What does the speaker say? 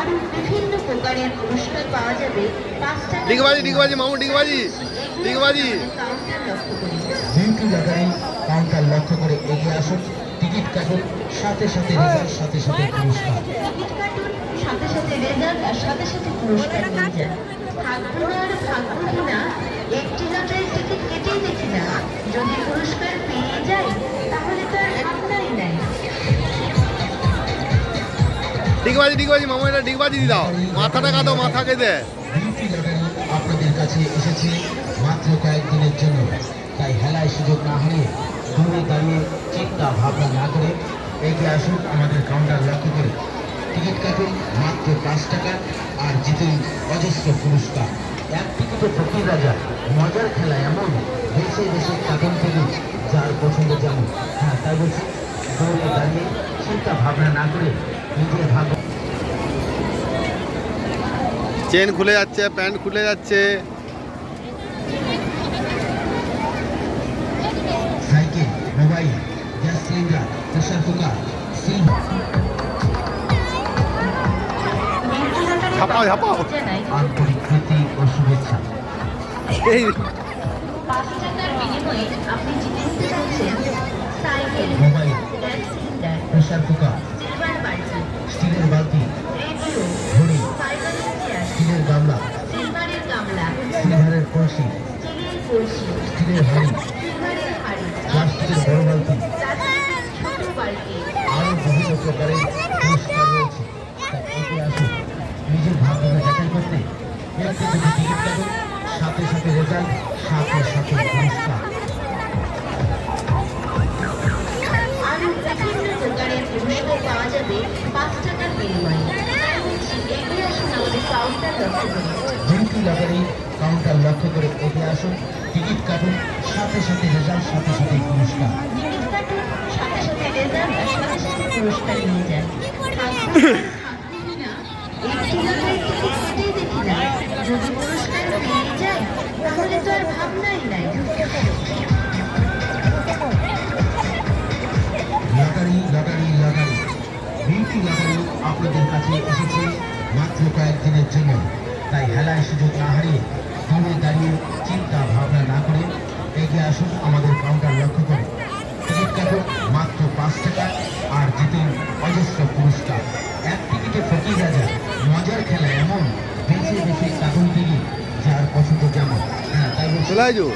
আরো বিভিন্ন প্রকারের পুরস্কার পাওয়া যাবে 5 টাকা। ডিগবাজি মামু ডিগবাজি কাউন্টার লক্ষ্য করে। বিউটি লটারি কাউন্টার লক্ষ্য করে এগিয়ে আসুন, টিকিট কাটুন, সাথে সাথে রেজাল্ট, সাথে সাথে পুরস্কার। টিকিট কাটুন, সাথে সাথে রেজাল্ট আর সাথে সাথে পুরস্কার নিয়ে যান। ভাগ্যবান ভাগ্যহীনা একটি লটারির টিকিট কেটেই দেখি না, যদি পুরস্কার পেয়ে যায় তাহলে তো আর ভাবনাই নাই। ডিগবাজি মামু এটা ডিগবাজি দি দাও, মাথাটা কাঁদো, মাথাকে দে। বিউটি লটারি আপনাদের কাছে এসেছে মাত্র কয়েকদিনের জন্য, তাই হেলায় সুযোগ না হারিয়ে দূরে দাঁড়িয়ে চিন্তা ভাবনা না করে এগিয়ে আসুন আমাদের কাউন্টার লক্ষ্য করে। টিকিট কাটুন মাত্র 5 টাকা আর জিতুন অজস্র পুরস্কার। এক টিকিটে ফকির রাজা, মজার খেলা এমন, বেছে বেছে কাটুন থেকে যার পছন্দ যেমন। হ্যাঁ, তাই বলছি, দূরে দাঁড়িয়ে চিন্তা ভাবনা না করে নিজের ভাগ্য। চেন খুলে যাচ্ছে, প্যান্ট খুলে যাচ্ছে। Cycle, mobile, gas cylinder, pressure cooker, silver ঝাপাও জানাই আন্তরিক প্রীতি ও শুভেচ্ছা। এই 5 টাকার বিনিময়ে আপনি জিতে নিতে পারছেন cycle, mobile, gas cylinder, pressure cooker, silver বালতি, স্টিলের বালতি, রেডিও, ঘড়ি, ফাইবারের চেয়ার, স্টিলের গামলা, সিলভারের গামলা, সিলভারের কলসি, স্টিলের কলসি, স্টিলের হাঁড়ি, সিলভারের হাঁড়ি, প্লাস্টিকের বড় বালতি, প্লাস্টিকের ছোট বালতি। আরও বিভিন্ন প্রকারের পুরস্কার রয়েছে। তাই এগিয়ে আসুন নিজের ভাগ্যকে যাচাই করতে। একটু যদি টিকিট কাটুন, সাথে সাথে রেজাল্ট, সাথে সাথে পুরস্কার। আরো বিভিন্ন প্রকারের পুরস্কার পাওয়া যাবে 5 টাকার বিনিময়ে। তাই বলছি, এগিয়ে আসুন আমাদের কাউন্টার লক্ষ্য করে। বিউটি লটারি কাউন্টার লক্ষ্য করে এগিয়ে আসুন, টিকিট কাটুন, সাথে সাথে রেজাল্ট, সাথে সাথে পুরস্কার। টিকিট কাটুন, সাথে সাথে রেজাল্ট আর সাথে সাথে পুরস্কার নিয়ে যান। ভাগ্যহীনা একটি লটারির টিকিট কেটেই দেখি না, যদি পুরস্কার পেয়ে যায় তাহলে তো আর ভাবনাই নাই। Lottery lottery lottery beauty lottery আপনাদের কাছে এসেছে মাত্র কয়েকদিনের জন্য, তাই হেলায় সুযোগ না হারিয়ে দূরে দাঁড়িয়ে চিন্তা ভাবনা না করে এগিয়ে আসুন আমাদের কাউন্টার লক্ষ্য করে। টিকিট কাটুন মাত্র 5 টাকা আর জিতুন অজস্র পুরস্কার। এক টিকিটে ফকির রাজা, মজার খেলা এমন, বেছে বেছে কাটুন থেকে যার পছন্দ যেমন। হ্যাঁ, তাই বলছি, চলে আইজো।